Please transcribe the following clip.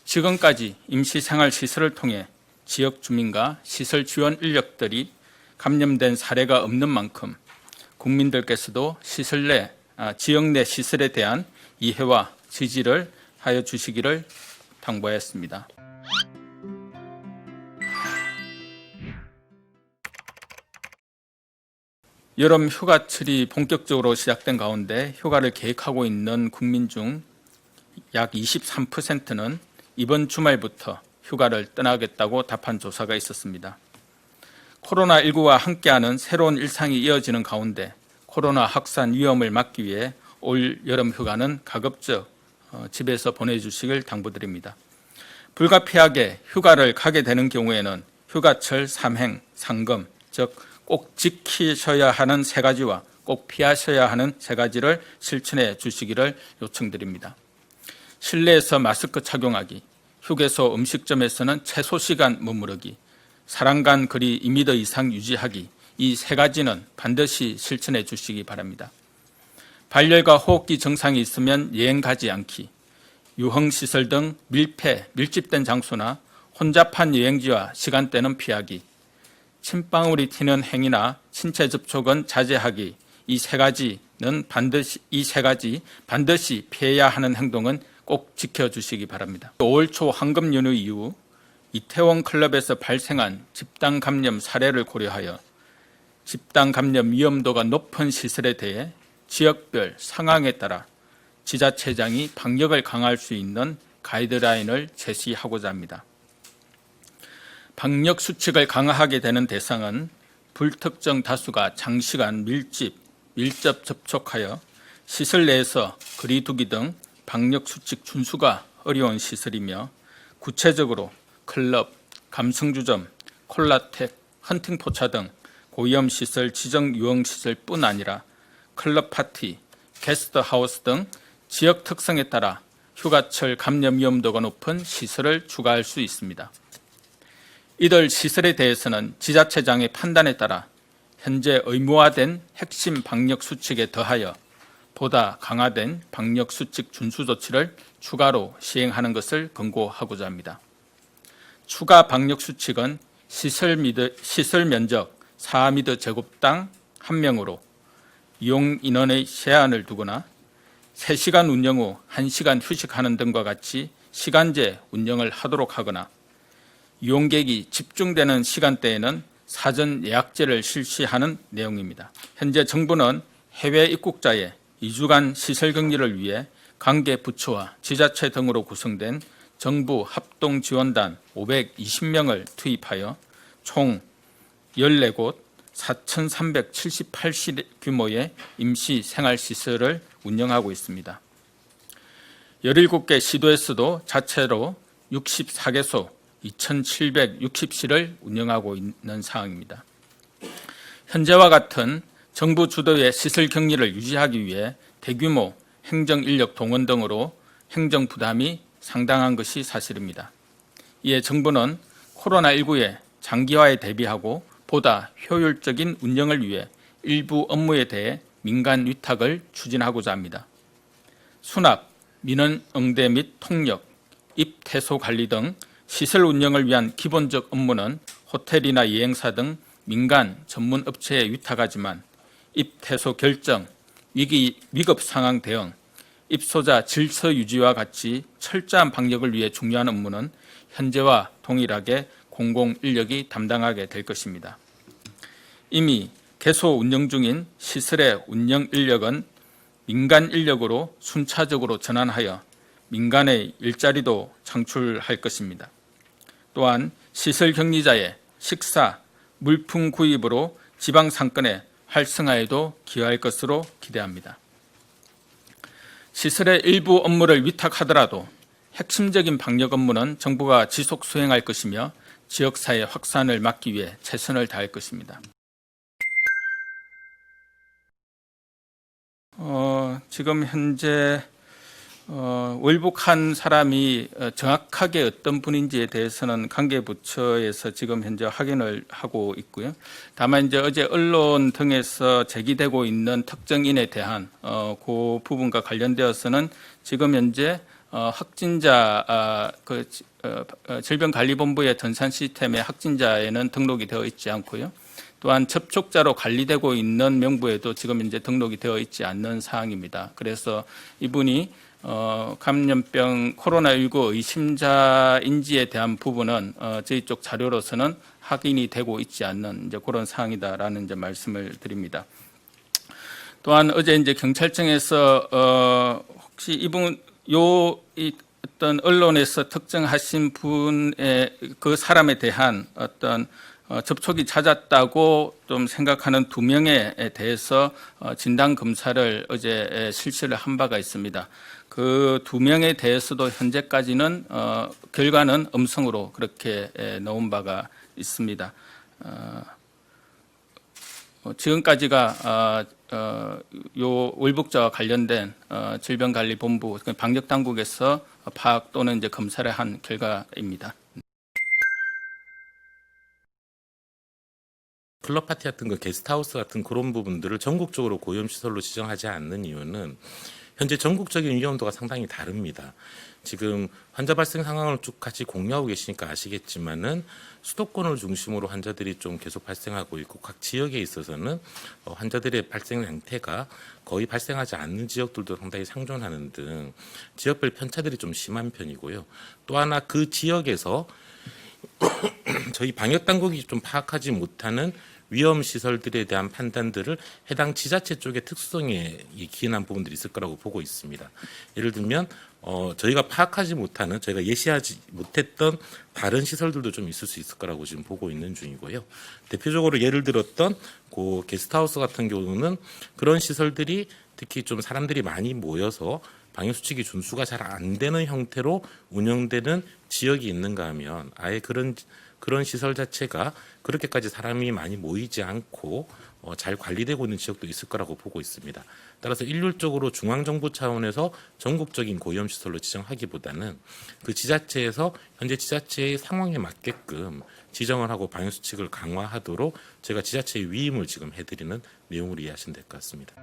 지금까지 임시생활시설을 통해 지역 주민과 시설 지원 인력들이 감염된 사례가 없는 만큼 국민들께서도 지역 내 시설에 대한 이해와 지지를 하여 주시기를 당부하였습니다. 여름 휴가철이 본격적으로 시작된 가운데 휴가를 계획하고 있는 국민 중 약 23%는 이번 주말부터 휴가를 떠나겠다고 답한 조사가 있었습니다. 코로나19와 함께하는 새로운 일상이 이어지는 가운데 코로나 확산 위험을 막기 위해 올 여름 휴가는 가급적 집에서 보내주시길 당부드립니다. 불가피하게 휴가를 가게 되는 경우에는 휴가철 삼행, 상금, 즉 꼭 지키셔야 하는 세 가지와 꼭 피하셔야 하는 세 가지를 실천해 주시기를 요청드립니다. 실내에서 마스크 착용하기, 휴게소 음식점에서는 최소 시간 머무르기, 사람 간 거리 2m 이상 유지하기, 이 세 가지는 반드시 실천해 주시기 바랍니다. 발열과 호흡기 증상이 있으면 여행 가지 않기, 유흥시설 등 밀집된 장소나 혼잡한 여행지와 시간대는 피하기, 침방울이 튀는 행위나 신체 접촉은 자제하기, 이 세 가지 반드시 피해야 하는 행동은 꼭 지켜주시기 바랍니다. 5월 초 황금 연휴 이후 이태원 클럽에서 발생한 집단 감염 사례를 고려하여 집단 감염 위험도가 높은 시설에 대해 지역별 상황에 따라 지자체장이 방역을 강화할 수 있는 가이드라인을 제시하고자 합니다. 방역 수칙을 강화하게 되는 대상은 불특정 다수가 장시간 밀접 접촉하여 시설 내에서 거리 두기 등 방역 수칙 준수가 어려운 시설이며, 구체적으로 클럽, 감성주점, 콜라텍, 헌팅포차 등 고위험 시설, 지정 유흥 시설뿐 아니라 클럽 파티, 게스트하우스 등 지역 특성에 따라 휴가철 감염 위험도가 높은 시설을 추가할 수 있습니다. 이들 시설에 대해서는 지자체장의 판단에 따라 현재 의무화된 핵심 방역 수칙에 더하여 보다 강화된 방역 수칙 준수 조치를 추가로 시행하는 것을 권고하고자 합니다. 추가 방역 수칙은 시설 면적 4m 제곱당 1명으로 이용 인원의 제한을 두거나 3시간 운영 후 1시간 휴식하는 등과 같이 시간제 운영을 하도록 하거나, 이용객이 집중되는 시간대에는 사전 예약제를 실시하는 내용입니다. 현재 정부는 해외 입국자의 2주간 시설 격리를 위해 관계 부처와 지자체 등으로 구성된 정부 합동지원단 520명을 투입하여 총 14곳 4,378실 규모의 임시생활시설을 운영하고 있습니다. 17개 시도에서도 자체로 64개소 2,760실을 운영하고 있는 상황입니다. 현재와 같은 정부 주도의 시설 격리를 유지하기 위해 대규모 행정인력 동원 등으로 행정 부담이 상당한 것이 사실입니다. 이에 정부는 코로나19의 장기화에 대비하고 보다 효율적인 운영을 위해 일부 업무에 대해 민간 위탁을 추진하고자 합니다. 수납, 민원 응대 및 통역, 입퇴소 관리 등 시설 운영을 위한 기본적 업무는 호텔이나 여행사 등 민간 전문 업체에 위탁하지만, 입퇴소 결정, 위급 상황 대응, 입소자 질서 유지와 같이 철저한 방역을 위해 중요한 업무는 현재와 동일하게 공공인력이 담당하게 될 것입니다. 이미 개소 운영 중인 시설의 운영 인력은 민간 인력으로 순차적으로 전환하여 민간의 일자리도 창출할 것입니다. 또한 시설 격리자의 식사, 물품 구입으로 지방 상권의 활성화에도 기여할 것으로 기대합니다. 시설의 일부 업무를 위탁하더라도 핵심적인 방역 업무는 정부가 지속 수행할 것이며 지역사회 확산을 막기 위해 최선을 다할 것입니다. 지금 현재 월북한 사람이 정확하게 어떤 분인지에 대해서는 관계부처에서 지금 현재 확인을 하고 있고요. 다만 이제 어제 언론 등에서 제기되고 있는 특정인에 대한 그 부분과 관련되어서는 지금 현재 확진자 질병관리본부의 전산 시스템에 확진자에는 등록이 되어 있지 않고요. 또한 접촉자로 관리되고 있는 명부에도 지금 이제 등록이 되어 있지 않는 사항입니다. 그래서 이분이 감염병 코로나19 의심자인지에 대한 부분은 저희 쪽 자료로서는 확인이 되고 있지 않는 이제 그런 사항이다라는 이제 말씀을 드립니다. 또한 어제 이제 경찰청에서 혹시 이분 어떤 언론에서 특정하신 분의 그 사람에 대한 어떤 접촉이 잦았다고 좀 생각하는 2명에 대해서 진단 검사를 어제 실시를 한 바가 있습니다. 그 2명에 대해서도 현재까지는 결과는 음성으로 그렇게 나온 바가 있습니다. 지금까지가 요 월북자와 관련된 질병관리본부 방역당국에서 파악 또는 이제 검사를 한 결과입니다. 클럽 파티 같은 거 게스트하우스 같은 그런 부분들을 전국적으로 고위험시설로 지정하지 않는 이유는 현재 전국적인 위험도가 상당히 다릅니다. 지금 환자 발생 상황을 쭉 같이 공유하고 계시니까 아시겠지만은 수도권을 중심으로 환자들이 좀 계속 발생하고 있고 각 지역에 있어서는 환자들의 발생 양태가 거의 발생하지 않는 지역들도 상당히 상존하는 등 지역별 편차들이 좀 심한 편이고요. 또 하나 그 지역에서 저희 방역 당국이 좀 파악하지 못하는 위험 시설들에 대한 판단들을 해당 지자체 쪽의 특수성에 기인한 부분들이 있을 거라고 보고 있습니다. 예를 들면 저희가 파악하지 못하는, 저희가 예시하지 못했던 다른 시설들도 좀 있을 수 있을 거라고 지금 보고 있는 중이고요. 대표적으로 예를 들었던 그 게스트하우스 같은 경우는 그런 시설들이 특히 좀 사람들이 많이 모여서 방역수칙이 준수가 잘 안 되는 형태로 운영되는 지역이 있는가 하면 아예 그런 시설 자체가 그렇게까지 사람이 많이 모이지 않고 잘 관리되고 있는 지역도 있을 거라고 보고 있습니다. 따라서 일률적으로 중앙정부 차원에서 전국적인 고위험시설로 지정하기보다는 그 지자체에서 현재 지자체의 상황에 맞게끔 지정을 하고 방역수칙을 강화하도록 제가 지자체의 위임을 지금 해드리는 내용으로 이해하시면 될 것 같습니다.